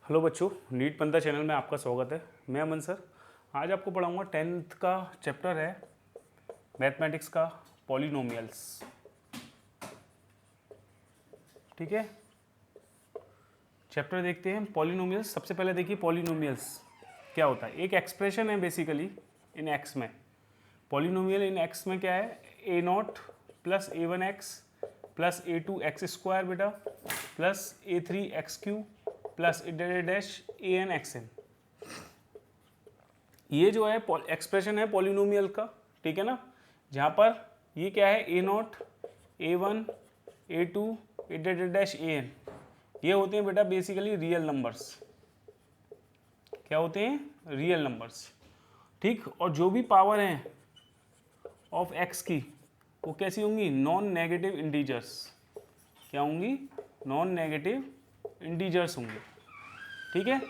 Hello बच्चों, NEET पंथा channel में आपका स्वागत है। मैं अमन सर। आज आपको पढ़ाऊंगा 10th का चैप्टर है मैथमेटिक्स का पॉलिनोमियल्स। ठीक है, चैप्टर देखते हैं पॉलिनोमियल्स। सबसे पहले देखिए पॉलिनोमियल्स क्या होता है। एक एक्सप्रेशन है बेसिकली इन एक्स में। पॉलिनोमियल इन एक्स में क्या है, a naught plus a one x plus a two x square बेटा plus a three x cube plus dash a n x n. ये जो है एक्सप्रेशन है पॉलिनोमियल का, ठीक है ना, जहाँ पर ये क्या है, a naught a one a two dash a n, ये होते हैं बेटा बेसिकली रियल नंबर्स। क्या होते हैं, रियल नंबर्स। ठीक, और जो भी पावर है ऑफ एक्स की वो कैसी होंगी, नॉन नेगेटिव इंटीजर्स। क्या होंगी, नॉन नेगेटिव इंटीजर्स होंगे। ठीक है,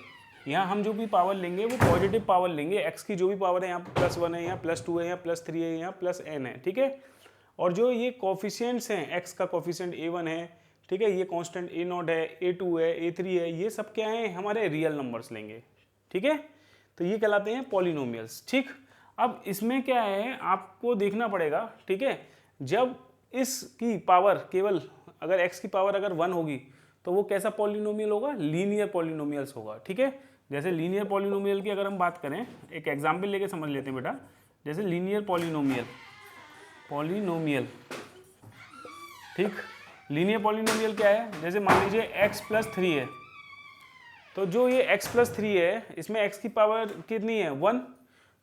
यहाँ हम जो भी पावर लेंगे वो पॉजिटिव पावर लेंगे। एक्स की जो भी पावर है, यहाँ +1 है, यहाँ +2 है, यहाँ +3 है, यहाँ +n है। ठीक है, और जो ये कोफिशिएंट्स हैं, एक्स का कोफिशिएंट a1 है, ठीक है, ये कांस्टेंट a0 है, a2 है, a3 है, ये सब क्या है, हमारे रियल नंबर्स लेंगे। ठीक है, तो ये कहलाते हैं पॉलिनोमियल्स। ठीक, अब इसमें क्या है आपको देखना पड़ेगा। ठीक है, जब इसकी पावर केवल अगर एक्स की पावर अगर 1 होगी तो वो कैसा पॉलिनोमियल होगा, लीनियर पॉलिनोमियल्स होगा। ठीक है, जैसे लीनियर पॉलिनोमियल की अगर हम बात करें, एक एग्जांपल लेके समझ लेते हैं बेटा। जैसे लीनियर पॉलिनोमियल, ठीक, लीनियर पॉलिनोमियल क्या है, जैसे मान लीजिए x+3 है, तो जो ये x+3 है इसमें x की पावर कितनी है, 1।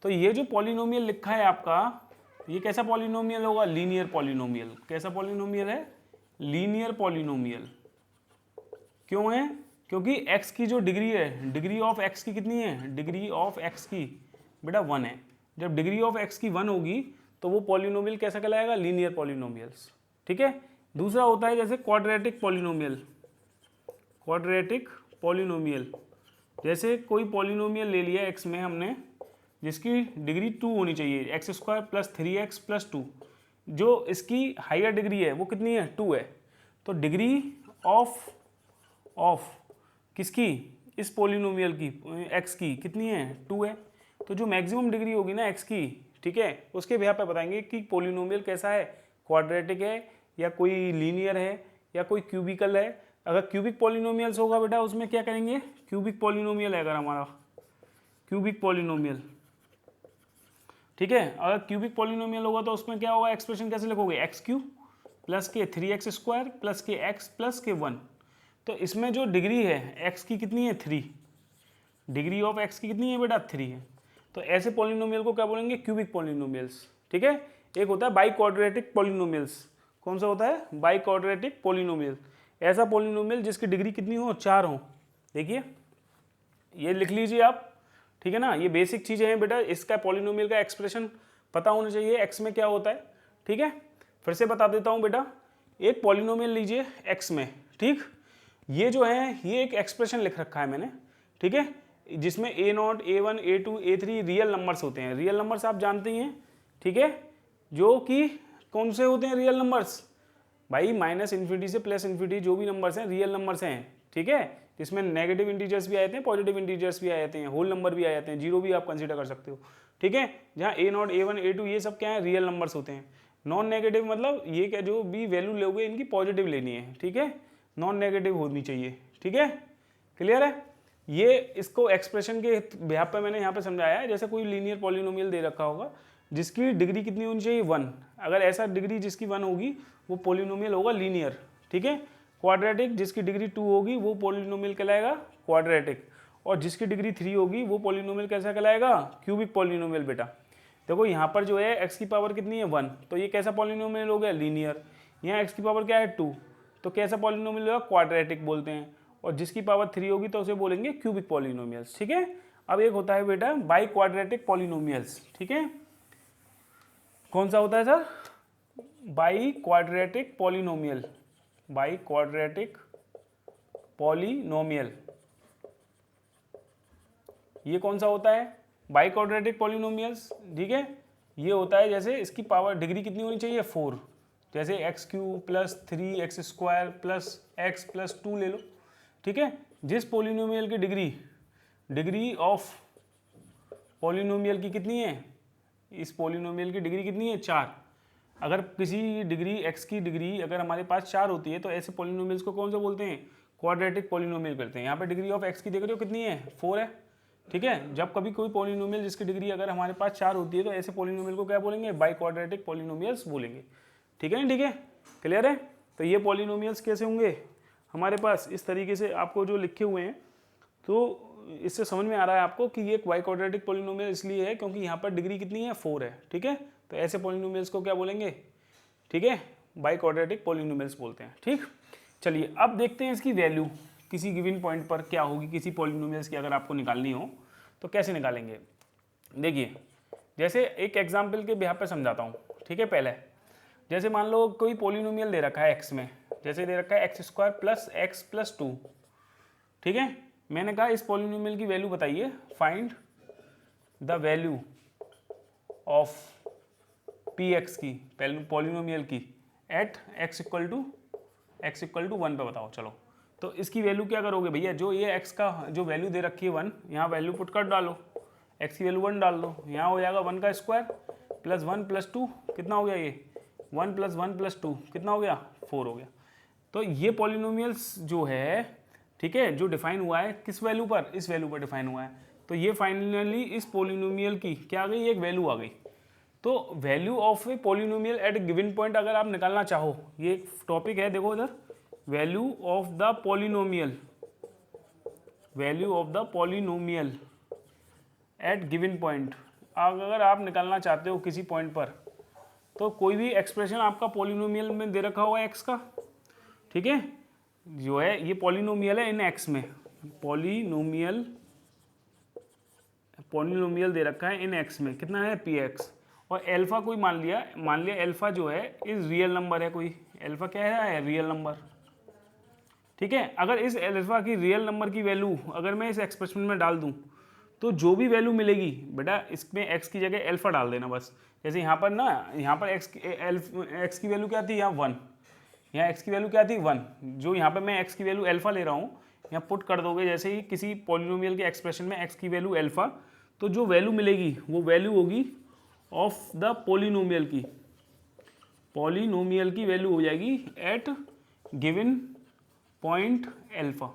तो ये जो पॉलिनोमियल लिखा है आपका, ये कैसा पॉलिनोमियल होगा, लीनियर पॉलिनोमियल। कैसा पॉलिनोमियल है, लीनियर पॉलिनोमियल। क्यों है, क्योंकि x की जो डिग्री है, डिग्री ऑफ x की कितनी है, डिग्री ऑफ x की बेटा 1 है। जब डिग्री ऑफ x की 1 होगी तो वो पॉलिनोमियल कैसा कहलाएगा, लीनियर पॉलिनोमियल्स। ठीक है, दूसरा होता है जैसे क्वाड्रेटिक पॉलिनोमियल। क्वाड्रेटिक पॉलिनोमियल, जैसे कोई पॉलिनोमियल ले लिया x में हमने जिसकी डिग्री 2 होनी चाहिए, x² + 3x + 2। जो इसकी हायर डिग्री है वो कितनी है, 2 है। तो डिग्री ऑफ किसकी, इस पॉलिनोमियल की, x की कितनी है, 2 है। तो जो मैक्सिमम डिग्री होगी ना x की, ठीक है, उसके बिहाफ पे बताएंगे कि पॉलिनोमियल कैसा है, क्वाड्रेटिक है या कोई लीनियर है या कोई क्यूबिकल है। अगर क्यूबिक पॉलिनोमियल्स होगा बेटा उसमें क्या करेंगे, क्यूबिक पॉलिनोमियल है अगर हमारा, क्यूबिक पॉलिनोमियल। ठीक है, अगर क्यूबिक पॉलिनोमियल होगा तो उसमें क्या होगा, एक्सप्रेशन कैसे लिखोगे, x³ + के 3x² + के x + के 1। तो इसमें जो डिग्री है x की कितनी है, 3। डिग्री ऑफ x की कितनी है बेटा, 3 है। तो ऐसे पॉलिनोमियल को क्या बोलेंगे, क्यूबिक पॉलिनोमियल्स। ठीक है, एक होता है बाई क्वाड्रेटिक पॉलिनोमियल्स। कौन सा होता है, बाई क्वाड्रेटिक पॉलिनोमियल। ऐसा पॉलिनोमियल जिसकी डिग्री कितनी हो, 4 हो। देखिए ये लिख लीजिए आप, ठीक है ना, ये बेसिक चीजें हैं बेटा। इसका पॉलिनोमियल का एक्सप्रेशन पता होना चाहिए, एक्स में क्या होता है। ठीक है, फिर से बता देता हूँ बेटा। एक पॉलिनोमियल लीजिए एक्स में, ठीक, ये जो है ये एक एक्सप्रेशन लिख रखा है मैंने, ठीक है, जिसमें a0 a1 a2 a3 real numbers होते हैं। रियल नंबर्स आप जानते ही हैं, ठीक है, जो कि कौन से होते हैं रियल नंबर्स भाई, -∞ से +∞ जो भी नंबर्स हैं रियल नंबर्स हैं। ठीक है, इसमें नेगेटिव इंटीजर्स भी आए थे, पॉजिटिव इंटीजर्स भी आए थे, होल नंबर भी आ जाते हैं, जीरो भी आप कंसीडर कर सकते हो। ठीक है, जहाँ a0 a1 a2 ये सब क्या है, रियल नंबर्स होते हैं। नॉन नेगेटिव मतलब ये क्या, जो भी वैल्यू लोगे इनकी पॉजिटिव लेनी है। ठीक है, नॉन नेगेटिव होनी चाहिए। ठीक है, क्लियर है। ये इसको एक्सप्रेशन के बिहाफ पे मैंने यहाँ पे समझाया है। जैसे कोई लीनियर पॉलिनोमियल दे रखा होगा जिसकी डिग्री कितनी होनी चाहिए, 1। अगर ऐसा डिग्री जिसकी 1 होगी वो पॉलिनोमियल होगा लीनियर। ठीक है, क्वाड्रेटिक जिसकी डिग्री 2 होगी वो पॉलिनोमियल कहलाएगा क्वाड्रेटिक, और जिसकी डिग्री 3 होगी वो पॉलिनोमियल कैसा कहलाएगा, क्यूबिक पॉलिनोमियल। बेटा देखो यहाँ पर जो है x की पावर कितनी है, 1, तो ये कैसा पॉलिनोमियल हो गया, लीनियर। यहाँ x की पावर क्या है, 2, तो कैसा पॉलिनोमियल होगा, क्वाड्रेटिक बोलते हैं। और जिसकी पावर 3 होगी तो उसे बोलेंगे क्यूबिक पॉलिनोमियल्स। ठीक है, अब एक होता है बेटा बाई क्वाड्रेटिक पॉलिनोमियल्स। ठीक है, कौन सा होता है sir, by quadratic polynomial. By quadratic polynomial, ये कौन सा होता है, बाई क्वाड्रेटिक पॉलिनोमियल्स। ठीक है, ये होता है जैसे इसकी पावर डिग्री कितनी होनी चाहिए, 4। जैसे x³ + 3x² + x + 2 ले लो। ठीक है, जिस पॉलिनोमियल की डिग्री ऑफ पॉलिनोमियल की कितनी है, इस पॉलिनोमियल की डिग्री कितनी है 4। अगर किसी डिग्री x की डिग्री अगर हमारे पास 4 होती है तो ऐसे पॉलिनोमियल्स को कौन सा बोलते हैं, क्वाड्रेटिक पॉलिनोमियल करते हैं। यहाँ पे डिग्री ऑफ x की देख रहे हो कितनी है 4 है, ठीक है। जब कभी कोई पॉलिनोमियल जिसकी डिग्री अगर हमारे पास 4 होती है तो ऐसे पॉलिनोमियल को क्या बोलेंगे, बाई क्वाड्रेटिक पॉलिनोमियल्स बोलेंगे, ठीक है ना, ठीक है, क्लियर है। तो ये पॉलिनोमियल्स कैसे होंगे हमारे पास, इस तरीके से आपको जो लिखे हुए हैं, तो इससे समझ में आ रहा है आपको कि ये बाई क्वाड्रेटिक पॉलिनोमियल इसलिए है क्योंकि यहाँ पर डिग्री कितनी है 4 है, ठीक है। तो ऐसे पॉलिनोमियल्स को क्या बोलेंगे, ठीक है, बाई क्वाड्रेटिक पॉलिनोमियल्स बोलते हैं, ठीक। चलिए अब देखते हैं इसकी वैल्यू किसी गिवन पॉइंट पर क्या होगी, किसी पॉलिनोमियल्स की अगर आपको निकालनी हो तो कैसे निकालेंगे। देखिए जैसे एक एग्जाम्पल के बिहाफ पे समझाता हूँ, ठीक है। पहले जैसे मान लो कोई पॉलिनोमियल दे रखा है एक्स में, जैसे दे रखा है x² प्लस x प्लस 2, ठीक है। मैंने कहा इस पॉलिनोमियल की वैल्यू बताइए, find the value of px की, पॉलिनोमियल की एट x इक्वल टू 1 पे बताओ। चलो तो इसकी वैल्यू क्या करोगे भैया, जो ये x का जो वैल्यू दे रखी है 1, यहाँ वैल्यू पुट कर डालो, x की वैल्यू 1 डाल दो, यहाँ हो जाएगा 1 का स्क्वायर प्लस 1 प्लस 2 कितना हो गया, ये 1 प्लस 1 प्लस 2 कितना हो गया 4 हो गया। तो ये पॉलिनोमियल्स जो है, ठीक है, जो डिफाइन हुआ है किस वैल्यू पर, इस वैल्यू पर डिफाइन हुआ है। तो ये फाइनली इस पॉलिनोमियल की क्या आ गई, एक वैल्यू आ गई। तो value of a polynomial at given point अगर आप निकालना चाहो, ये टॉपिक है, देखो इधर, value of the polynomial, value of the polynomial at given point, अगर आप निकालना चाहते हो किसी पॉइंट पर, तो कोई भी एक्सप्रेशन आपका पॉलिनोमियल में दे रखा होगा एक्स का, ठीक है, जो है ये पॉलिनोमियल है इन एक्स में, पॉलिनोमियल दे रखा है इन एक्स में, कितना है px, और एल्फा कोई मान लिया एल्फा जो है इस रियल नंबर है, कोई एल्फा क्या है रियल नंबर, ठीक है। अगर इस एल्फा की रियल नंबर की वैल्यू अगर मैं इस एक्सप्रेशन में डाल दूं तो जो भी वैल्यू मिलेगी बेटा इसमें x की जगह एल्फा डाल देना बस। जैसे यहाँ पर ना, यहाँ पर x की वैल्यू क्या थी, यहाँ 1, यहाँ x की वैल्यू क्या थी 1, जो यहाँ पे मैं x की वैल्यू एल्फा ले रहा हूँ, यहाँ पुट कर दोगे जैसे ही किसी पॉलिनोमियल के एक्सप्रेशन में x की वैल्यू एल्फा, तो जो वैल्यू मिलेगी वो वैल्यू होगी ऑफ द पॉलिनोमियल की, पॉलिनोमियल की वैल्यू हो जाएगी एट गिवन पॉइंट एल्फा,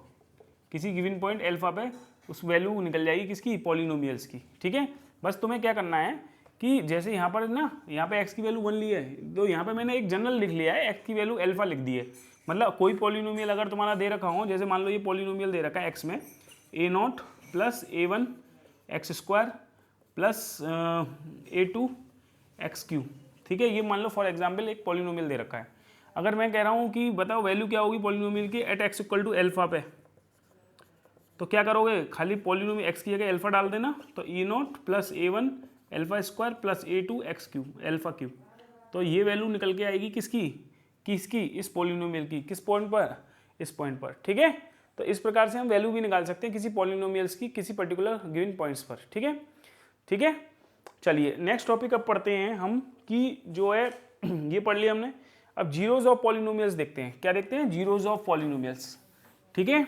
किसी गिवन पॉइंट एल्फा पे उस वैल्यू निकल जाएगी किसकी, पॉलिनोमियल्स की, ठीक है। बस तुम्हें क्या करना है कि जैसे यहाँ पर ना, यहाँ पे x की वैल्यू 1 ली है, तो यहाँ पे मैंने एक जनरल लिख लिया है, x की वैल्यू एल्फा लिख दी है। मतलब कोई पॉलिनोमियल अगर तुम्हारा दे रखा हो, जैसे मान लो ये पॉलिनोमियल दे रखा है x में a0 plus a1 x² plus a2 x3, ठीक है। ये मान लो फॉर एग्जाम्पल एक पॉलिनोमियल दे रखा है। अगर मैं कह रहा हूँ कि बताओ वैल्यू क्या होगी पॉलिनोमियल की at x equal to alpha पे, तो क्या करोगे, खाली पॉलिनोमियल x की जगह एल्फा डाल देना, तो e0 plus a1 alpha square plus a2 x³ alpha cube, तो ये वैल्यू निकल के आएगी किसकी, इस पॉलिनोमियल की, किस पॉइंट पर, इस पॉइंट पर, ठीक है। तो इस प्रकार से हम वैल्यू भी निकाल सकते हैं किसी पॉलिनोमियल्स की किसी पर्टिकुलर गिवन पॉइंट्स पर, ठीक है, ठीक है। चलिए नेक्स्ट टॉपिक अब पढ़ते हैं हम, कि जो है ये पढ़ लिया हमने। अब जीरोज ऑफ पॉलिनोमियल्स देखते हैं, क्या देखते हैं, जीरोज ऑफ पॉलिनोमियल्स, ठीक है।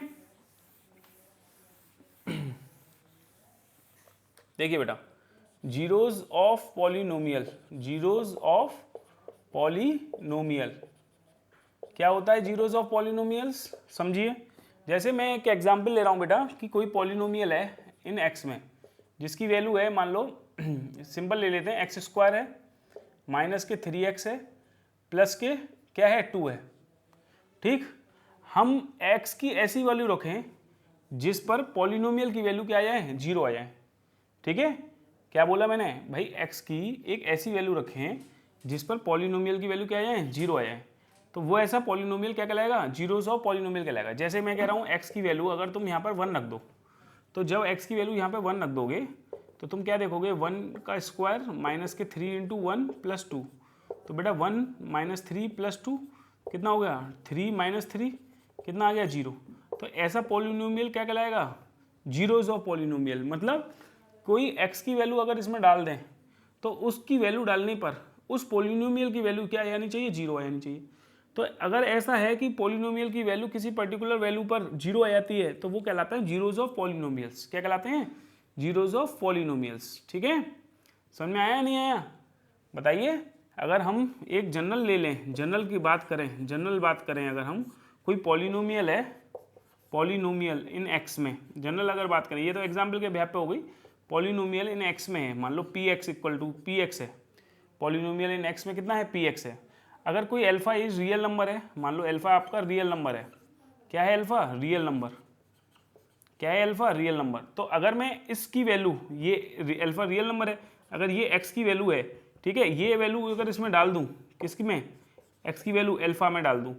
देखिए बेटा, zeros of polynomial, zeros of polynomial क्या होता है, जीरोज ऑफ पॉलिनोमियल्स समझिए। जैसे मैं एक एग्जांपल ले रहा हूं बेटा कि कोई पॉलिनोमियल है इन एक्स में जिसकी वैल्यू है, मान लो सिंपल ले लेते हैं, x² है माइनस के 3x है प्लस के क्या है 2 है, ठीक। हम x की ऐसी वैल्यू रखें जिस पर पॉलिनोमियल की वैल्यू क्या आ जाए, 0 आ जाए, ठीक है। क्या बोला मैंने भाई, x की एक ऐसी वैल्यू रखें जिस पर पॉलिनोमियल की वैल्यू क्या आ जाए, 0 आ जाए, तो वो ऐसा पॉलिनोमियल क्या कहलाएगा, जीरोज ऑफ पॉलिनोमियल कहलाएगा। जैसे मैं कह रहा हूँ x की वैल्यू अगर तुम यहाँ पर 1 रख दो, तो जब x की वैल्यू यहाँ पे 1 रख दोगे तो तुम क्या देखोगे, 1 का स्क्वायर माइनस के 3 इंटू 1 प्लस 2, तो बेटा 1 माइनस 3 प्लस 2 कितना हो गया, 3 माइनस 3 कितना आ गया, 0। तो ऐसा पॉलिनोमियल क्या कहलाएगा, जीरोज ऑफ पॉलिनोमियल। मतलब कोई x की वैल्यू अगर इसमें डाल दें तो उसकी वैल्यू डालने पर उस पॉलिनोमियल की वैल्यू क्या आनी चाहिए, 0 आनी चाहिए। तो अगर ऐसा है कि पॉलिनोमियल की वैल्यू किसी पर्टिकुलर वैल्यू पर जीरो आ जाती है तो वो कहलाता है जीरोज ऑफ पॉलिनोमियल्स। क्या कहलाते हैं? Zeros of polynomials. ठीक है, समझ में आया नहीं आया बताइए। अगर हम एक जनरल ले लें, जनरल की बात करें, जनरल बात करें, अगर हम कोई पॉलिनोमियल है, पॉलिनोमियल इन एक्स में, जनरल अगर बात करें, ये तो एग्जाम्पल के बेहद पे हो गई, पॉलिनोमियल इन एक्स में है, मान लो p x equal to p x है, पॉलिनोमियल इन एक्स में कितना है? पी एक्स है। अगर कोई अल्फा इज रियल नंबर है, मान लो अल्फा आपका रियल नंबर है, क्या है अल्फा? Real number. क्या है अल्फा? Real number. तो अगर मैं इसकी वैल्यू, ये अल्फा रियल नंबर है, अगर ये एक्स की वैल्यू है, ठीक है, ये वैल्यू अगर इसमें डाल दूं, किसकी में? एक्स की वैल्यू अल्फा में डाल दूं,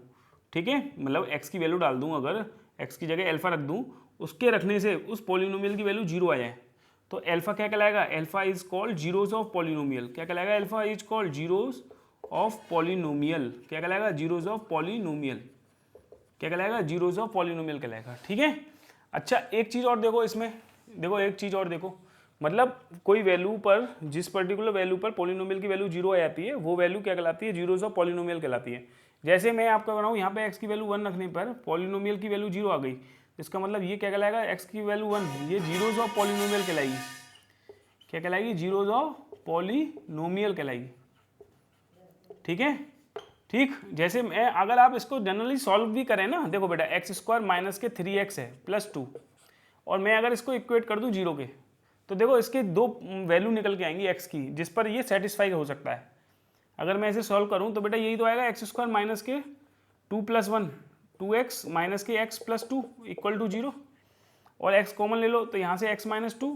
ठीक है, मतलब एक्स की वैल्यू डाल दूं, अगर एक्स की जगह अल्फा रख दूं, उसके रखने से उस पॉलिनोमियल की वैल्यू जीरो आ जाए, तो अल्फा क्या कहलाएगा? Alpha is called zeros of polynomial. क्या कहलाएगा? Alpha is called zeros of polynomial. क्या कहलाएगा? Zeros of polynomial. क्या कहलाएगा? जीरोज ऑफ पॉलिनोमियल कहलाएगा। ठीक है, अच्छा एक चीज़ और देखो इसमें, देखो एक चीज़ और देखो, मतलब कोई वैल्यू पर, जिस पर्टिकुलर वैल्यू पर पॉलिनोमियल की वैल्यू जीरो आ जाती है, वो वैल्यू क्या कहलाती है? जीरोज ऑफ पॉलिनोमियल कहलाती है। जैसे मैं आपको बनाऊँ, यहाँ पे एक्स की वैल्यू 1 रखने पर पॉलिनोमियल की वैल्यू जीरो आ गई, इसका मतलब ये क्या कहलाएगा? एक्स की वैल्यू 1, ये जीरोज ऑफ पॉलिनोमियल कहलाएगी। क्या कहलाएगी? जीरोज ऑफ पॉलिनोमियल कहलाएगी। ठीक है, ठीक। जैसे मैं, अगर आप इसको जनरली सॉल्व भी करें ना, देखो बेटा एक्स स्क्वायर माइनस के 3x है प्लस 2, और मैं अगर इसको इक्वेट कर दूं जीरो के, तो देखो इसके दो वैल्यू निकल के आएंगी एक्स की, जिस पर ये सेटिस्फाई हो सकता है। अगर मैं इसे सॉल्व करूं तो बेटा यही तो आएगा, एक्स स्क्वायर माइनस के 2 + 1, 2x माइनस के x + 2 इक्वल टू 0, और x कॉमन ले लो तो यहाँ से x - 2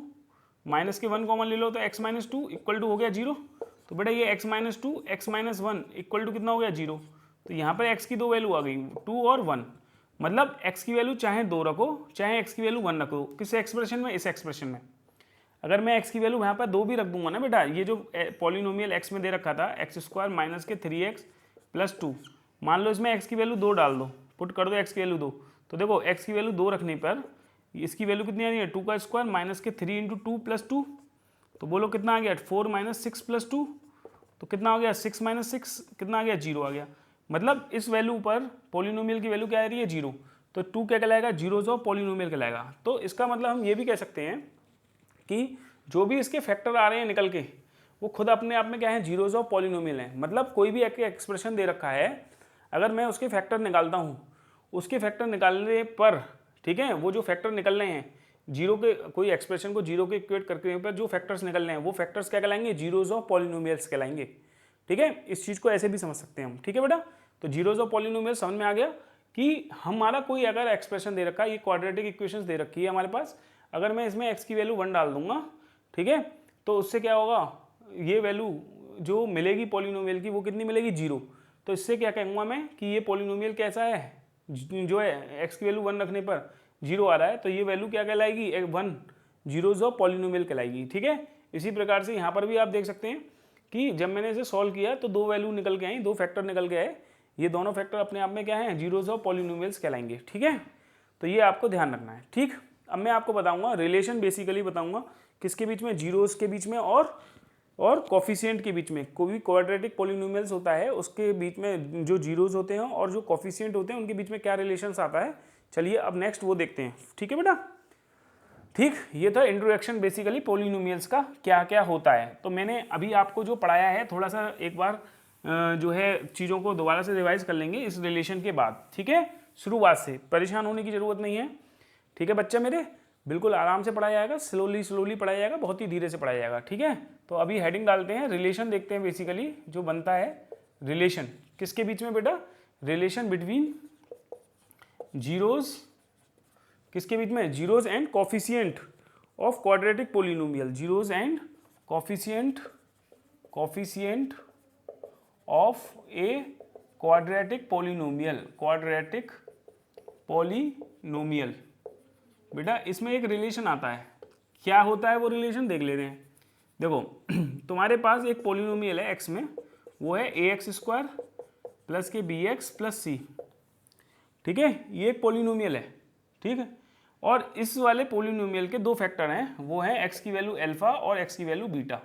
माइनस के 1 कॉमन ले लो तो x - 2 इक्वल टू हो गया 0। तो बेटा ये x - 2 x - 1 इक्वल टू कितना हो गया? 0। तो यहाँ पर x की दो वैल्यू आ गई, 2 और 1, मतलब x की वैल्यू चाहे 2 रखो चाहे x की वैल्यू 1 रखो, किस एक्सप्रेशन में? इस एक्सप्रेशन में। अगर मैं x की वैल्यू यहाँ पर 2 भी रख दूंगा ना बेटा, ये जो पॉलिनोमियल x में दे रखा था, एक्स स्क्वायर माइनस के 3x + 2, मान लो इसमें x की वैल्यू 2 डाल दो, पुट कर दो x की वैल्यू 2, तो देखो x की वैल्यू 2 रखने पर इसकी वैल्यू कितनी आ रही है? 2 का स्क्वायर माइनस के 3 × 2 + 2, तो बोलो कितना आ गया? 4 - 6 + 2, तो कितना हो गया? 6 - 6 कितना आ गया? 0 आ गया। मतलब इस वैल्यू पर पॉलिनोमियल की वैल्यू क्या आ रही है? 0। तो 2 क्या कहलाएगा? जीरोज ऑफ पॉलिनोमियल कहलाएगा। तो इसका मतलब हम ये भी कह सकते हैं कि जो भी इसके फैक्टर आ रहे हैं निकल के, वो खुद अपने आप में क्या है? जीरोज ऑफ पॉलिनोमियल है। मतलब कोई भी एक एक्सप्रेशन दे रखा है, अगर मैं उसके फैक्टर निकालता हूँ, उसके फैक्टर निकालने पर, ठीक है, वो जो फैक्टर निकल रहे हैं जीरो के, कोई एक्सप्रेशन को जीरो के इक्वेट करके पर जो फैक्टर्स निकल रहे हैं, वो फैक्टर्स क्या कहलाएंगे? जीरोज ऑफ पॉलिनोमियल्स कहलाएंगे। ठीक है, इस चीज़ को ऐसे भी समझ सकते हैं हम। ठीक है बेटा, तो जीरोज ऑफ पॉलिनोमियल समझ में आ गया कि हमारा कोई अगर एक्सप्रेशन दे रखा है, ये क्वाड्रेटिक इक्वेशंस दे रखी है हमारे पास, अगर मैं इसमें x की वैल्यू 1 डाल दूंगा, ठीक है, तो उससे क्या होगा? ये वैल्यू जो मिलेगी पॉलिनोमियल की, वो कितनी मिलेगी? 0। तो इससे क्या कहूँगा मैं कि ये पॉलिनोमियल कैसा है? जो है x की वैल्यू 1 रखने पर 0 आ रहा है, तो ये वैल्यू क्या कहलाएगी? 1 जीरोज ऑफ पॉलिनोमियल कहलाएगी। ठीक है, इसी प्रकार से यहाँ पर भी आप देख सकते हैं कि जब मैंने इसे सॉल्व किया तो दो वैल्यू निकल के आई, दो फैक्टर निकल के आए, ये दोनों फैक्टर अपने आप में क्या है? जीरोज ऑफ पॉलिनोमियल्स कहलाएंगे। ठीक है, तो ये आपको ध्यान रखना है। ठीक, अब मैं आपको बताऊंगा रिलेशन, बेसिकली बताऊंगा किसके बीच में? जीरोज के बीच में और कॉफिशिएंट के बीच में। कोई भी क्वाड्रेटिक पॉलिनोमियल्स होता है उसके बीच में जो जीरोज होते हैं और जो कॉफिशिएंट होते हैं उनके बीच में क्या रिलेशंस आता है। चलिए अब नेक्स्ट वो देखते हैं। ठीक है बेटा, ठीक, ये था इंट्रोडक्शन बेसिकली पॉलिनोमियल्स का क्या क्या होता है। तो मैंने अभी आपको जो पढ़ाया है, थोड़ा सा एक बार जो है चीज़ों को दोबारा से रिवाइज कर लेंगे इस रिलेशन के बाद। ठीक है, शुरुआत से, परेशान होने की ज़रूरत नहीं है। ठीक है बच्चा मेरे, बिल्कुल आराम से पढ़ाया जाएगा, स्लोली पढ़ाया जाएगा, बहुत ही धीरे से पढ़ाया जाएगा। ठीक है, तो अभी हेडिंग डालते हैं, रिलेशन देखते हैं बेसिकली जो बनता है। रिलेशन किसके बीच में बेटा? रिलेशन बिटवीन जीरोज, किसके बीच में? Zeros and coefficient of quadratic polynomial. Zeros and coefficient of a quadratic polynomial. Quadratic polynomial बेटा, इसमें एक रिलेशन आता है। क्या होता है वो रिलेशन? देख लेते हैं। देखो तुम्हारे पास एक पॉलिनोमियल है एक्स में, वो है ax² प्लस के bx प्लस c। ठीक है, ये एक पॉलिनोमियल है। ठीक है, और इस वाले पॉलिनोमियल के दो फैक्टर हैं, वो है x की वैल्यू अल्फा और x की वैल्यू बीटा।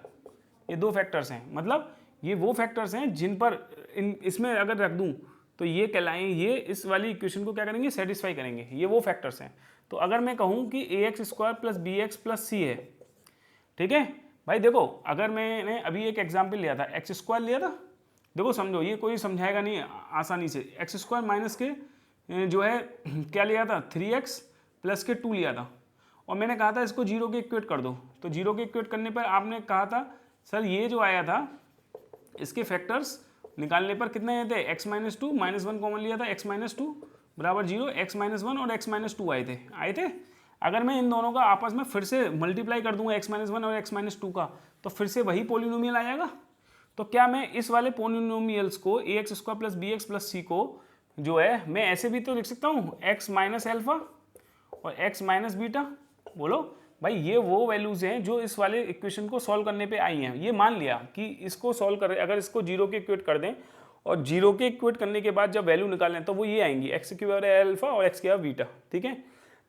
ये दो फैक्टर्स हैं, मतलब ये वो फैक्टर्स हैं जिन पर इसमें अगर रख दूं तो ये कहलाएं, ये इस वाली इक्वेशन को क्या करेंगे, सेटिस्फाई करेंगे, ये वो फैक्टर्स हैं। तो अगर मैं कहूँ कि ax² प्लस bx+ c है, ठीक है भाई, देखो अगर मैंने अभी एक एग्जाम्पल लिया था, x² लिया था, देखो समझो ये कोई समझाएगा नहीं आसानी से, x² माइनस के जो है क्या लिया था 3x प्लस के 2 लिया था, और मैंने कहा था इसको 0 के इक्वेट कर दो। तो 0 के इक्वेट करने पर आपने कहा था सर ये जो आया था इसके फैक्टर्स निकालने पर कितने आए थे, x-2 -1 कॉमन लिया था, x-2 बराबर 0, x-1 और x-2 आए थे। अगर मैं इन दोनों का आपस में फिर से मल्टीप्लाई कर दूंगा x-1 और x-2 का, तो फिर से वही पोलिनोमियल आ जाएगा। तो क्या मैं इस वाले पोलिनोमियल्स को ax² प्लस bx+ c को जो है मैं ऐसे भी तो लिख सकता हूँ x माइनस एल्फा और x माइनस बीटा। बोलो भाई, ये वो वैल्यूज हैं जो इस वाले इक्वेशन को सॉल्व करने पे आई हैं। ये मान लिया कि इसको सॉल्व कर, अगर इसको 0 के इक्वेट कर दें और 0 के इक्वेट करने के बाद जब वैल्यू निकालें तो वो ये आएंगी, x² एल्फा और x² बीटा, ठीक है।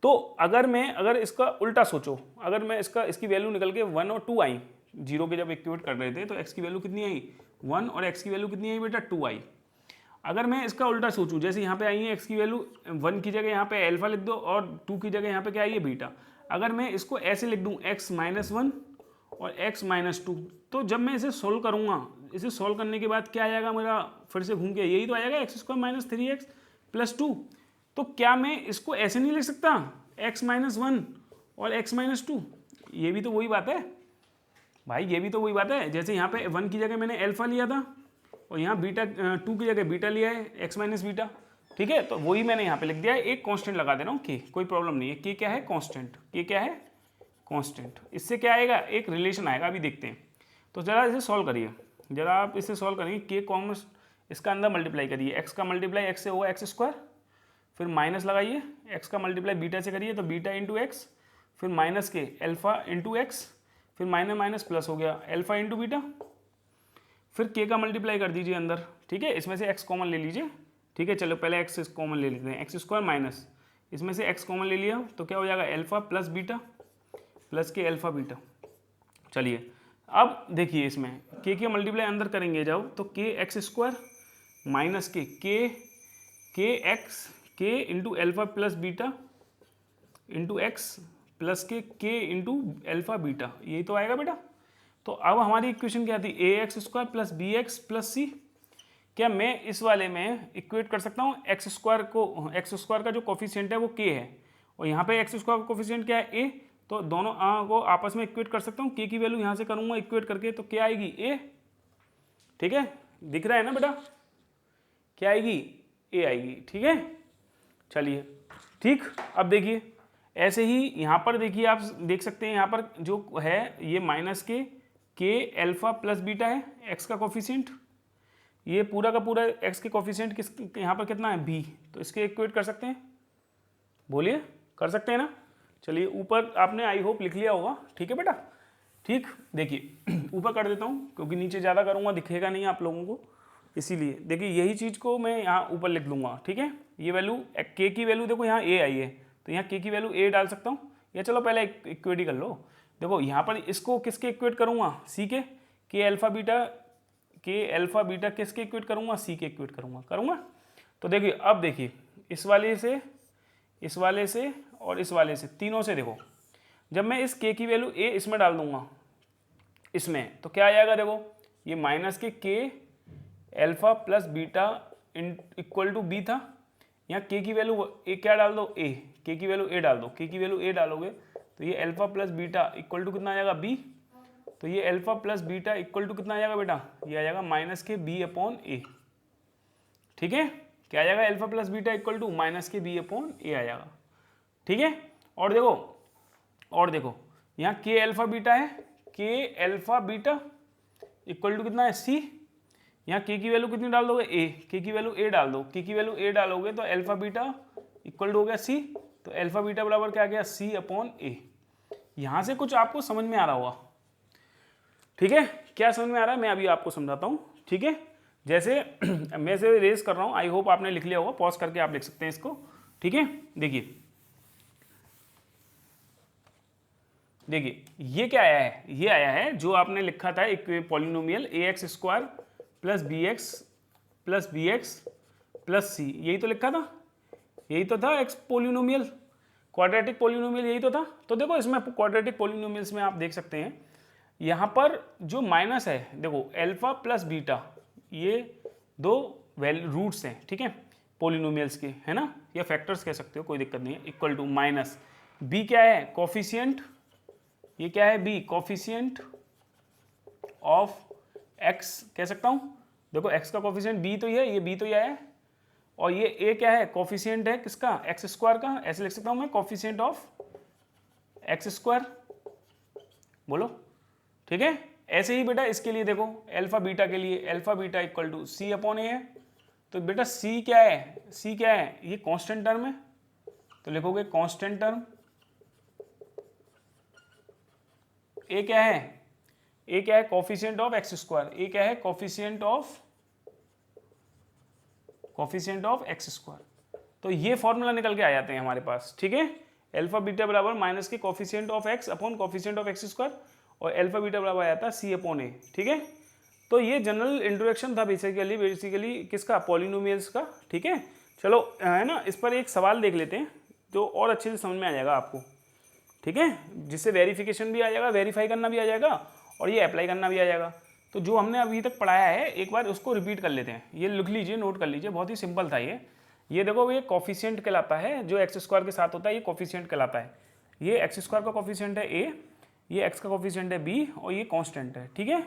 तो अगर इसका उल्टा सोचो, अगर मैं इसकी वैल्यू निकल के 1 और 2 आई, 0 के जब इक्वेट कर रहे थे तो x की वैल्यू कितनी आई 1 और x की वैल्यू कितनी आई बेटा 2 आई। अगर मैं इसका उल्टा सोचूं, जैसे यहाँ पे आई है x की वैल्यू 1 की जगह यहाँ पे अल्फा लिख दो और 2 की जगह यहाँ पे क्या आई है बीटा। अगर मैं इसको ऐसे लिख दूं x-1 और x-2, तो जब मैं इसे सोल्व करूँगा, इसे सोल्व करने के बाद क्या आएगा मेरा, फिर से घूम के यही तो आएगा x² माइनस 3x प्लस 2। तो क्या मैं इसको ऐसे नहीं लिख सकता x-1 और x-2? ये भी तो वही बात है भाई, ये भी तो वही बात है। जैसे यहाँ पे 1 की जगह मैंने अल्फा लिया था और यहाँ बीटा 2 की जगह बीटा लिया है, x माइनस बीटा, ठीक है। तो वही मैंने यहाँ पे लिख दिया है, एक कांस्टेंट लगा दे रहा हूँ k, कोई प्रॉब्लम नहीं है। k क्या है, कांस्टेंट, k क्या है कांस्टेंट। इससे क्या आएगा, एक रिलेशन आएगा, अभी देखते हैं। तो ज़रा इसे सॉल्व करिए, ज़रा आप इसे सॉल्व करेंगे, k कॉमन इसका अंदर मल्टीप्लाई करिए, x का मल्टीप्लाई x से होगा x², फिर माइनस लगाइए, x का मल्टीप्लाई बीटा से करिए तो बीटा इंटू एक्स, फिर माइनस के अल्फा इंटू एक्स, फिर माइनस माइनस प्लस हो गया अल्फा इंटू बीटा, फिर k का मल्टीप्लाई कर दीजिए अंदर, ठीक है। इसमें से x कॉमन ले लीजिए, ठीक है। चलो पहले x कॉमन ले लेते हैं, x² माइनस इसमें से x कॉमन ले लिया तो क्या हो जाएगा अल्फा प्लस बीटा प्लस के अल्फा बीटा। चलिए अब देखिए इसमें k के मल्टीप्लाई अंदर करेंगे जब, तो kx² माइनस के k into alpha plus beta into x plus के इंटू अल्फा बीटा, यही तो आएगा बेटा। तो अब हमारी इक्वेशन क्या थी, ax² प्लस bx+ c। क्या मैं इस वाले में इक्वेट कर सकता हूँ x² को, x² का जो कोफिशिएंट है वो k है और यहाँ पे x² का कोफिशिएंट क्या है a, तो दोनों को आपस में इक्वेट कर सकता हूँ। k की वैल्यू यहाँ से करूँगा इक्वेट करके तो क्या आएगी a, ठीक है, दिख रहा है ना बेटा, क्या आएगी a आएगी, ठीक है। चलिए ठीक, अब देखिए ऐसे ही यहाँ पर देखिए, आप देख सकते हैं यहाँ पर जो है ये माइनस के अल्फा प्लस बीटा है, x का कोफिशिएंट, ये पूरा का पूरा x के कोफिशिएंट किस यहाँ पर कितना है b, तो इसके इक्वेट कर सकते हैं, बोलिए कर सकते हैं ना। चलिए ऊपर आपने आई होप लिख लिया होगा, ठीक है बेटा। ठीक, देखिए ऊपर कर देता हूँ क्योंकि नीचे ज़्यादा करूँगा दिखेगा नहीं आप लोगों को, इसीलिए देखिए यही चीज़ को मैं यहाँ ऊपर लिख लूँगा, ठीक है। ये वैल्यू k की वैल्यू देखो यहाँ a आई है तो यहाँ k की वैल्यू a डाल सकता हूँ, या चलो पहले इक्वेट ही कर लो। देखो यहाँ पर इसको किसके इक्वेट करूँगा, c के, k अल्फा बीटा किसके इक्वेट करूँगा, c के इक्वेट करूँगा। तो देखिए अब देखिए इस वाले से और इस वाले से, तीनों से देखो, जब मैं इस k की वैल्यू a इसमें डाल दूंगा इसमें, तो क्या आ जाएगा, देखो ये माइनस के k alpha plus beta equal to b था, यहाँ k की वैल्यू a क्या डाल दो a, k की वैल्यू a डाल दो, k की वैल्यू a डालोगे तो ये alpha plus beta equal to कितना आ जाएगा b, तो ये alpha plus beta equal to कितना आ जाएगा बेटा, ये आ जाएगा माइनस के b/a, ठीक है। क्या आ जाएगा, alpha plus beta equal to minus के b/a आ जाएगा, ठीक है। और देखो यहाँ k अल्फा बीटा है, k alpha beta equal to कितना है c, यहाँ k की वैल्यू कितनी डाल दोगे a, k की वैल्यू a डाल दो, k की वैल्यू a डालोगे तो अल्फा बीटा इक्वल टू हो गया c, तो अल्फा बीटा बराबर क्या आ गया c/a। यहाँ से कुछ आपको समझ में आ रहा होगा, ठीक है। क्या समझ में आ रहा है मैं अभी आपको समझाता हूँ, ठीक है। जैसे मैं इसे रेज कर रहा हूँ, आई होप आपने लिख लिया होगा, पॉज करके आप लिख सकते हैं इसको, ठीक है। देखिए ये क्या आया है, ये आया है जो आपने लिखा था एक polynomial ax² plus bx plus c, यही तो लिखा था, यही तो था एक्स पोलिनोमियल, क्वाड्रेटिक पोलिनोमियल यही तो था। तो देखो इसमें क्वाड्रेटिक पोलिनोमियल्स में आप देख सकते हैं यहाँ पर जो माइनस है, देखो अल्फा प्लस बीटा, ये दो रूट्स हैं, ठीक है, पोलिनोमियल्स के, है ना, या फैक्टर्स कह सकते हो, कोई दिक्कत नहीं है, इक्वल टू माइनस बी क्या है, कोफिशिएंट, ये क्या है बी, कोफिशिएंट ऑफ एक्स कह सकता हूँ, देखो एक्स का कोफिशिएंट बी तो ये बी तो ये है, और ये ए क्या है, कोफिशिएंट है किसका, एक्स स्क्वायर का, ऐसे लिख सकता हूँ मैं, कोफिशिएंट ऑफ एक्स स्क्वायर, बोलो, ठीक है। ऐसे ही बेटा इसके लिए देखो अल्फा बीटा के लिए, alpha beta equal to c upon a है, तो बेटा सी क्या है, सी क्या है, ये कांस्टेंट टर्म है, तो लिखोगे कांस्टेंट टर्म, ए क्या है, ए क्या है, कोफिशिएंट ऑफ एक्स स्क्वायर, ए क्या है, कोफिशिएंट ऑफ एक्स स्क्वायर। तो ये फॉर्मूला निकल के आ जाते हैं हमारे पास, ठीक है, अल्फा बीटा बराबर माइनस के coefficient of x upon coefficient of x square, और अल्फा बीटा बराबर आया था सी अपॉन ए, ठीक है। तो ये जनरल इंट्रोडक्शन था बेसिकली किसका, पॉलिनोमियल्स का, ठीक है। चलो है ना, इस पर एक सवाल देख लेते हैं जो और अच्छे से समझ में आ जाएगा आपको, ठीक है, जिससे वेरिफिकेशन भी आ जाएगा, वेरीफाई करना भी आ जाएगा, और ये अप्लाई करना भी आ जाएगा। तो जो हमने अभी तक पढ़ाया है एक बार उसको रिपीट कर लेते हैं, ये लिख लीजिए, नोट कर लीजिए, बहुत ही सिंपल था ये देखो, ये कोफिशिएंट कहलाता है, जो एक्स स्क्वायर के साथ होता है ये कोफिशिएंट कहलाता है, ये एक्स स्क्वायर का कोफिशिएंट है ए, ये एक्स का कोफिशिएंट है बी, और ये कांस्टेंट है, ठीक है,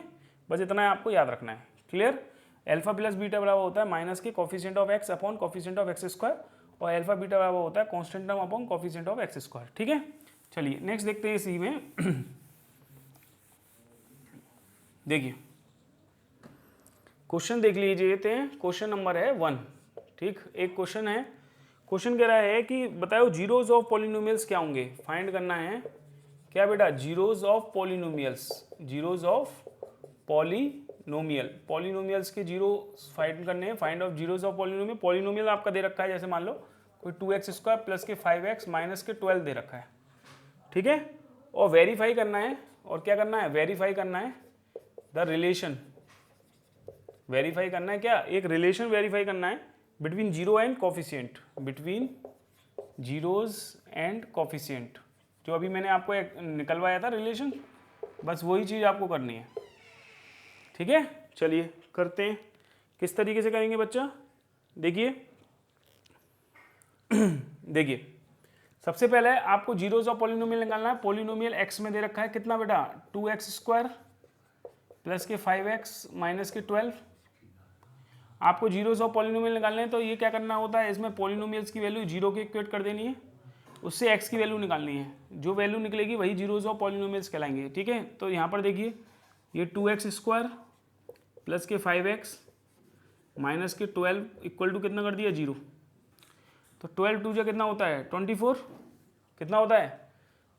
बस इतना है आपको याद रखना है, क्लियर। अल्फा प्लस बीटा बराबर होता है माइनस के coefficient of x upon coefficient of x square, और अल्फा बीटा बराबर होता है constant term upon coefficient of x square, ठीक है। चलिए नेक्स्ट देखते हैं इसी में देखिए क्वेश्चन देख लीजिए, क्वेश्चन नंबर है 1, ठीक, एक क्वेश्चन है, क्वेश्चन कह रहा है कि बताओ जीरोज ऑफ पॉलिनोमियल्स क्या होंगे, फाइंड करना है क्या बेटा, zeros of polynomials, zeros of polynomials के जीरो फाइंड करने हैं, find of zeros of polynomial. Polynomial आपका दे रखा है, जैसे मान लो कोई 2x स्क्वायर प्लस के 5x माइनस के 12 दे रखा है, ठीक है, और वेरीफाई करना है, और क्या करना है, वेरीफाई करना है द रिलेशन, वेरीफाई करना है क्या, एक रिलेशन वेरीफाई करना है between zero and coefficient, between zeros and coefficient, जो अभी मैंने आपको एक निकलवाया था रिलेशन, बस वही चीज़ आपको करनी है, ठीक है। चलिए करते हैं, किस तरीके से करेंगे बच्चा, देखिए देखिए सबसे पहले आपको जीरोज ऑफ पॉलिनोमियल निकालना है। पॉलिनोमियल एक्स में दे रखा है कितना बेटा, 2x स्क्वायर प्लस के 5x माइनस के 12। आपको जीरोज ऑफ पॉलिनोमियल निकालने हैं, तो ये क्या करना होता है, इसमें पॉलिनोमियल्स की वैल्यू जीरो के इक्वेट कर देनी है, उससे एक्स की वैल्यू निकालनी है, जो वैल्यू निकलेगी वही जीरोज ऑफ पॉलिनोमियल्स कहलाएंगे, ठीक है। तो यहाँ पर देखिए ये 2x स्क्वायर प्लस के 5x माइनस के 12 इक्वल टू कितना कर दिया, 0। तो 12 टू जो कितना होता है 24, कितना होता है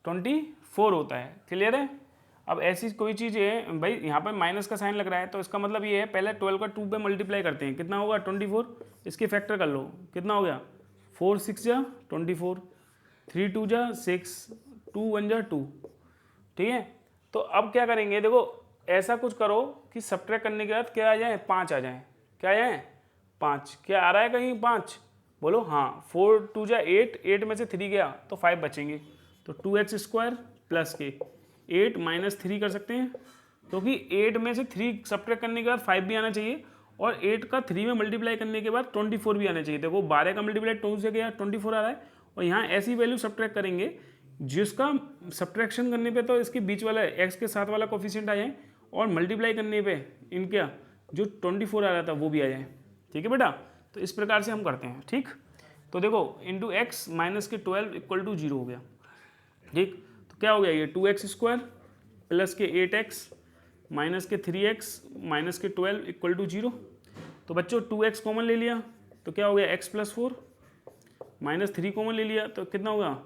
24 होता है, क्लियर है। अब ऐसी कोई चीज़ है भाई, यहाँ पर माइनस का साइन लग रहा है, तो इसका मतलब ये है पहले 12 का 2 पे मल्टीप्लाई करते हैं, कितना होगा 24, इसके फैक्टर कर लो, कितना हो गया 4 6 जा 24, 3 2 जा 6, 2 1 जा 2, ठीक है। तो अब क्या करेंगे, देखो ऐसा कुछ करो कि सब्ट्रैक्ट करने के बाद क्या आ जाए, 5 आ जाए, क्या आ जाए 5, क्या आ रहा है कहीं 5, बोलो हाँ, 4 2 जा 8, 8 में से 3 गया तो 5 बचेंगे, तो 2x स्क्वायर प्लस के 8 माइनस 3 कर सकते हैं, क्योंकि 8 में से 3 सब्ट्रैक्ट करने के बाद 5 भी आना चाहिए, और 8 का 3 में मल्टीप्लाई करने के बाद 24 भी आना चाहिए। देखो 12 का मल्टीप्लाई 2 से गया 24 आ रहा है, और यहाँ ऐसी वैल्यू सब्ट्रैक्ट करेंगे जिसका सब्ट्रैक्शन करने पे तो इसके बीच वाला x के साथ वाला कोफिशिएंट आ जाए, और मल्टीप्लाई करने पे इनका जो 24 आ रहा था वो भी आ जाए, ठीक है बेटा। तो इस प्रकार से हम करते हैं, ठीक। तो देखो इंटू एक्स माइनस के 12 इक्वल टू 0 हो गया, ठीक। तो क्या हो गया, ये 2x स्क्वायर प्लस के 8x माइनस के 3x माइनस के 12 इक्वल टू 0। तो बच्चों 2x कॉमन ले लिया तो क्या हो गया x प्लस 4, माइनस 3 कॉमन ले लिया तो कितना होगा,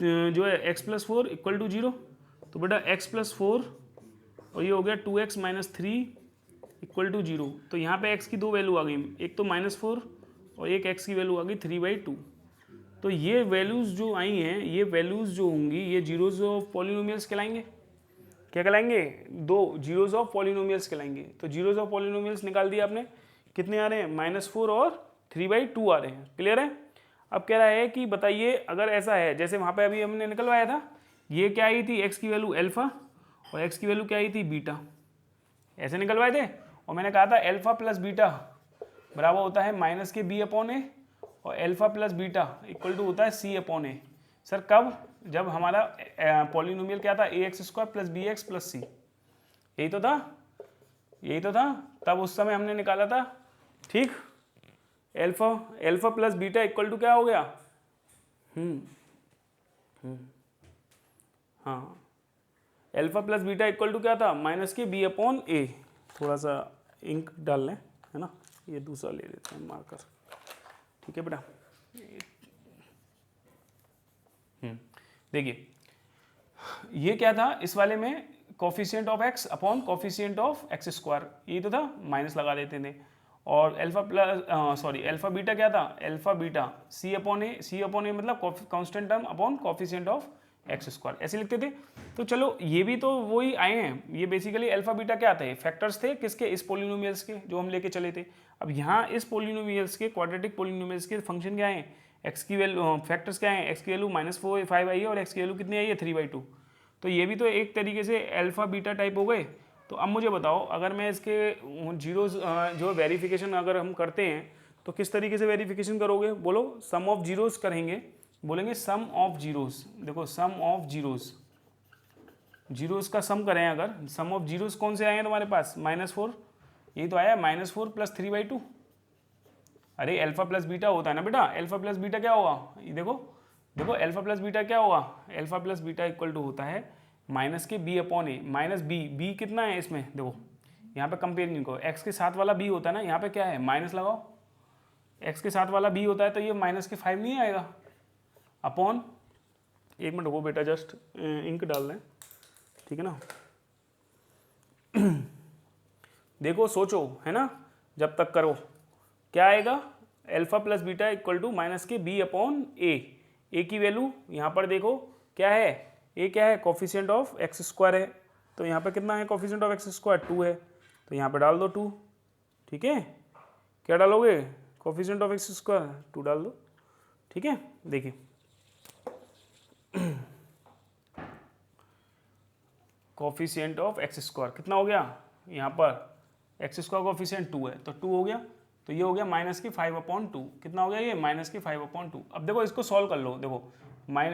जो है x प्लस 4 इक्वल टू 0। तो बेटा x प्लस 4 और ये हो गया 2x माइनस 3 इक्वल टू 0। तो यहाँ पे x की दो वैल्यू आ गई, एक तो -4 और एक x की वैल्यू आ गई 3/2। तो ये वैल्यूज़ जो आई हैं, ये वैल्यूज़ जो होंगी ये जीरोज ऑफ पॉलिनोमियल्स कहलाएंगे, क्या कहलाएंगे, दो जीरोज ऑफ पॉलिनोमियल्स कहलाएंगे। तो जीरोज ऑफ पॉलिनोमियल्स निकाल दिया आपने, कितने आ रहे हैं -4 और 3/2 आ रहे हैं। क्लियर है? अब कह रहा है कि बताइए अगर ऐसा है, जैसे वहाँ पे अभी हमने निकलवाया था, ये क्या आई थी, x की वैल्यू अल्फा और x की वैल्यू क्या आई थी, बीटा, ऐसे निकलवाए थे। और मैंने कहा था अल्फा प्लस बीटा बराबर होता है माइनस के b अपॉन ए, और alpha plus beta equal to होता है c अपॉन ए। सर कब? जब हमारा पॉलिनोमियल क्या था, ax² plus bx plus c, यही तो था, यही तो था, तब उस समय हमने निकाला था। ठीक, alpha plus beta equal to क्या हो गया, हाँ, alpha plus beta equal to क्या था, माइनस के b अपॉन ए। थोड़ा सा इंक डाल लें, है ना, ये दूसरा ले लेते हैं मार्कर। ठीक है बेटा, देखिए ये क्या था इस वाले में, coefficient of x upon coefficient of x², यही तो था, माइनस लगा देते थे। और अल्फा प्लस अल्फा बीटा क्या था, अल्फा बीटा c अपॉन ए मतलब constant term upon coefficient of x², ऐसे लिखते थे। तो चलो ये भी तो वही आए हैं, ये बेसिकली अल्फा बीटा क्या थे, फैक्टर्स थे किसके, इस पोलिनोमियल्स के जो हम लेके चले थे। अब यहाँ इस पोलिनोमियल्स के, क्वाड्रेटिक पोलिनोमियल्स के फंक्शन क्या है, x की वैल्यू, फैक्टर्स क्या है, x की वैल्यू -5 आई है और x की वैल्यू कितनी आई है, 3/2। तो ये भी तो एक तरीके से अल्फा बीटा टाइप हो गए। तो अब मुझे बताओ, अगर मैं इसके जीरोस जो वेरिफिकेशन अगर हम करते हैं तो किस तरीके से वेरिफिकेशन करोगे, बोलो, सम ऑफ जीरोस करेंगे, बोलेंगे सम ऑफ जीरोस। देखो सम ऑफ जीरोस, जीरोस का सम करें, अगर सम ऑफ जीरोस कौन से आए हैं तुम्हारे पास, -4, यही तो आया, -4 प्लस 3/2। अरे अल्फा प्लस बीटा होता है ना बेटा, अल्फा प्लस बीटा क्या होगा, ये देखो देखो अल्फा प्लस बीटा क्या होगा, alpha plus beta equal to होता है माइनस के b upon a, minus b कितना है इसमें, देखो यहाँ पे कंपेयर करो, x के साथ वाला b होता है ना, यहाँ पे क्या है, माइनस लगाओ, x के साथ वाला b होता है तो ये माइनस के 5 नहीं आएगा, अपॉन, एक मिनट वो बेटा जस्ट इंक डाल दें, ठीक है ना। देखो सोचो, है ना, जब तक करो, क्या आएगा, alpha plus beta equal to minus के b अपॉन ए की वैल्यू यहाँ पर देखो क्या है, ए क्या है, कोफिशिएंट ऑफ x² है, तो यहाँ पे कितना है, कोफिशिएंट ऑफ x² 2 है, तो यहाँ पे डाल दो 2, ठीक है, क्या डालोगे, कोफिशिएंट ऑफ x² 2 डाल दो, ठीक है। देखिए कोफिशिएंट ऑफ x² कितना हो गया, यहाँ पर x² कोफिशिएंट 2 है तो 2 हो गया, तो ये हो गया माइनस की 5/2, कितना हो गया ये, माइनस की 5/2। अब देखो इसको सॉल्व कर लो, देखो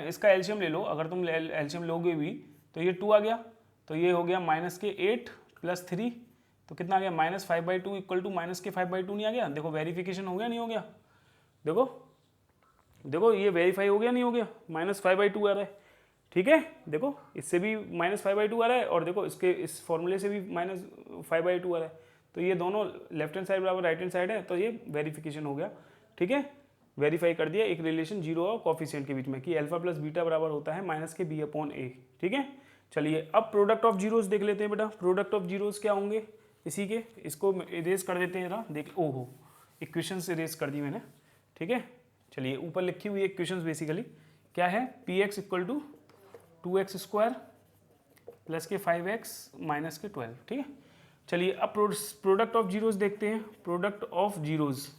इसका एलसीएम ले लो, अगर तुम एलसीएम लोगे भी तो ये 2 आ गया, तो ये हो गया माइनस के 8 प्लस 3, तो कितना आ गया, -5/2 इक्वल टू माइनस के 5/2 नहीं आ गया। देखो वेरिफिकेशन हो गया नहीं हो गया, देखो देखो ये वेरीफाई हो गया नहीं हो गया, -5/2 आ रहा है, ठीक है। देखो इससे भी -5/2 आ रहा है, और देखो इसके इस फॉर्मूले से भी -5/2 आ रहा है, तो ये दोनों लेफ्ट हैंड साइड बराबर राइट हैंड साइड है, तो ये वेरिफिकेशन हो गया, ठीक है। वेरीफाई कर दिया एक रिलेशन जीरो और कोफिशिएंट के बीच में कि अल्फा प्लस बीटा बराबर होता है माइनस के b अपॉन ए, ठीक है। चलिए अब प्रोडक्ट ऑफ जीरोस देख लेते हैं बेटा, प्रोडक्ट ऑफ जीरोस क्या होंगे इसी के, इसको इरेज कर देते हैं जरा, देख, ओहो इक्वेशंस इरेज कर दी मैंने, ठीक है। चलिए ऊपर लिखी हुई इक्वेशंस बेसिकली क्या है, px equal to 2x² plus के 5x माइनस के 12, ठीक है। चलिए अब प्रोडक्ट ऑफ जीरोस देखते हैं, product of zeros,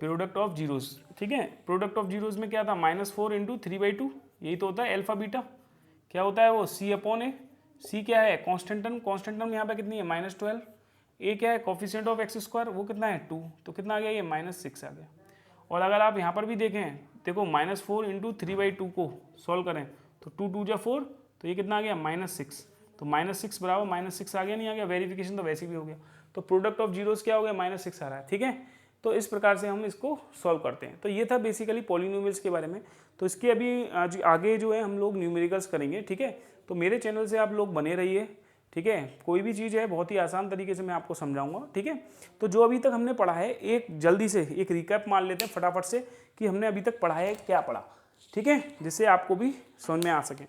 product of zeros, ठीक है। प्रोडक्ट ऑफ जीरोस में क्या था, -4 इंटू 3/2, यही तो होता है अल्फा बीटा, क्या होता है वो, c अपॉन ए, c क्या है, कांस्टेंट टर्म यहाँ पे कितनी है, -12, a क्या है, कोफिशिएंट ऑफ x², वो कितना है 2, तो कितना आ गया ये, -6 आ गया। और अगर आप यहाँ पर भी देखें, देखो -4 इंटू 3/2 को सॉल्व करें तो 2 2 जा 4, तो ये कितना आ गया, -6, तो -6 बराबर -6 आ गया नहीं आ गया, वेरिफिकेशन तो वैसे भी हो गया, तो प्रोडक्ट ऑफ जीरोस क्या हो गया, -6 आ रहा है, ठीक है। तो इस प्रकार से हम इसको सॉल्व करते हैं। तो ये था बेसिकली पॉलिनोमियल्स के बारे में। तो इसके अभी आगे जो है हम लोग न्यूमेरिकल्स करेंगे, ठीक है। तो मेरे चैनल से आप लोग बने रहिए, ठीक है। कोई भी चीज़ है बहुत ही आसान तरीके से मैं आपको समझाऊंगा, ठीक है। तो जो अभी तक हमने पढ़ा है, एक जल्दी से एक रिकैप मान लेते हैं फटाफट से कि हमने अभी तक पढ़ा है, क्या पढ़ा, ठीक है, जिससे आपको भी समझ में आ सके,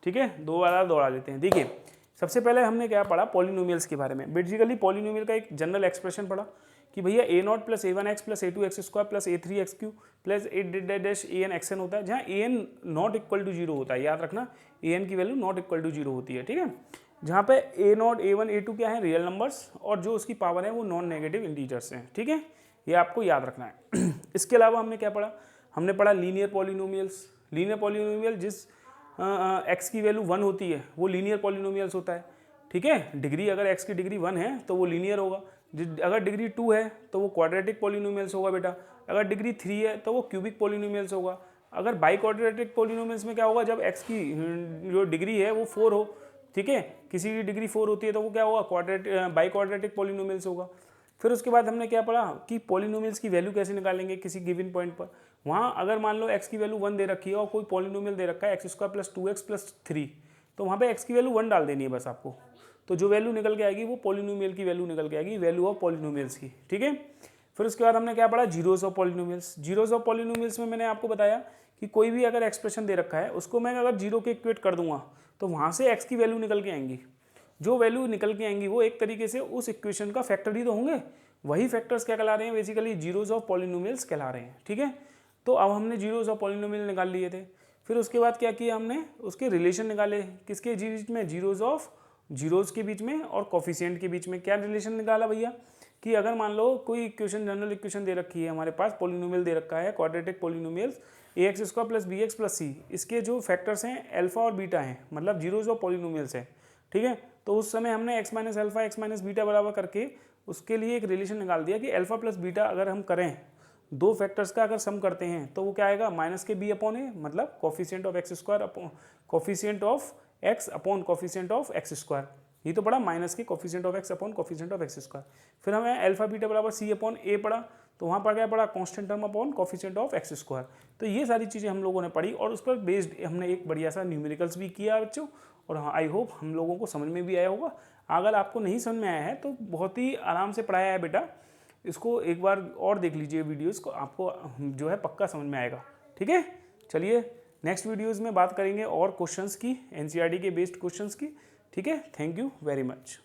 ठीक है। दो बार दौड़ा लेते हैं। देखिए सबसे पहले हमने क्या पढ़ा, पॉलिनोमियल्स के बारे में। बेसिकली पॉलिनोमियल का एक जनरल एक्सप्रेशन पढ़ा कि भैया a0 plus a1x plus a2x² plus a3x³ plus a'(an)xn होता है, जहाँ an नॉट इक्वल टू 0 होता है, याद रखना an की वैल्यू नॉट इक्वल टू 0 होती है, ठीक है। जहाँ पे a0 a1 a2 क्या है, रियल नंबर्स, और जो उसकी पावर है वो नॉन नेगेटिव इंटीजर्स हैं, ठीक है। ये आपको याद रखना है। इसके अलावा हमने क्या पढ़ा, हमने पढ़ा लीनियर पॉलिनोमियल्स। लीनियर पॉलिनोमियल जिस x की वैल्यू 1 होती है वो लीनियर पॉलिनोमियल्स होता है, ठीक है। डिग्री अगर x की डिग्री 1 है तो वो लीनियर होगा, अगर डिग्री 2 है तो वो क्वाड्रेटिक पॉलिनोमियल्स होगा बेटा, अगर डिग्री 3 है तो वो क्यूबिक पॉलिनोमियल्स होगा। अगर बाई क्वाड्रेटिक पॉलिनोमियल्स में क्या होगा, जब x की जो डिग्री है वो 4 हो, ठीक है, किसी की डिग्री 4 होती है तो वो क्या होगा, बाई क्वाड्रेटिक पॉलिनोमियल्स होगा। फिर उसके बाद हमने क्या पढ़ा कि पॉलिनोमियल्स की वैल्यू कैसे निकालेंगे किसी गिवन पॉइंट पर। वहाँ अगर मान लो x की वैल्यू 1 दे रखी है और कोई पॉलिनोमियल दे रखा है x² + 2x + 3, तो वहाँ पे x की वैल्यू 1 डाल देनी है बस आपको, तो जो वैल्यू निकल के आएगी वो पॉलिनोमियल की वैल्यू निकल के आएगी, वैल्यू ऑफ पॉलिनोमियल्स की, ठीक है। फिर उसके बाद हमने क्या पढ़ा, zeros of polynomials. Zeros of polynomials में मैंने आपको बताया कि कोई भी अगर एक्सप्रेशन दे रखा है उसको मैं अगर जीरो के इक्वेट कर दूंगा तो वहाँ से x की वैल्यू निकल के आएंगी, जो वैल्यू निकल के आएंगी वो एक तरीके से उस इक्वेशन का फैक्टर ही तो होंगे, वही फैक्टर्स क्या कहला रहे हैं, बेसिकली जीरोस ऑफ पॉलिनोमियल्स कहला रहे हैं, ठीक है। तो अब हमने जीरोस ऑफ पॉलिनोमियल निकाल लिए थे। फिर उसके बाद क्या किया हमने, उसके रिलेशन निकाले, किसके बीच में, जीरोस के बीच में और कोफिशिएंट के बीच में। क्या रिलेशन निकाला भैया, कि अगर मान लो कोई इक्वेशन, जनरल इक्वेशन दे रखी है हमारे पास, पॉलिनोमियल दे रखा है quadratic polynomials ax² + bx + c, इसके जो फैक्टर्स हैं अल्फा और बीटा हैं, मतलब जीरोस ऑफ पॉलिनोमियल्स हैं, ठीक है। तो उस समय हमने x - अल्फा x - बीटा बराबर करके उसके लिए एक रिलेशन निकाल दिया कि अल्फा + बीटा अगर हम करें, दो फैक्टर्स का अगर सम करते हैं तो वो क्या आएगा, -b/a, मतलब coefficient of x² upon coefficient of x upon coefficient of x²। ये तो पढ़ा, माइनस के coefficient of x upon coefficient of x²। फिर हमें अल्फा बीटा बराबर c/a पढ़ा, तो वहाँ पर क्या पढ़ा, constant term upon coefficient of x²। तो ये सारी चीज़ें हम लोगों ने पढ़ी और उस पर बेस्ड हमने एक बढ़िया सा न्यूमेरिकल्स भी किया बच्चों। और हाँ, आई होप हम लोगों को समझ में भी आया होगा। अगर आपको नहीं समझ में आया है तो बहुत ही आराम से पढ़ाया है बेटा, इसको एक बार और देख लीजिए वीडियोज़ को, आपको जो है पक्का समझ में आएगा, ठीक है। चलिए नेक्स्ट वीडियोज़ में बात करेंगे और क्वेश्चंस की, एनसीईआरटी के बेस्ड क्वेश्चंस की, ठीक है। Thank you very much.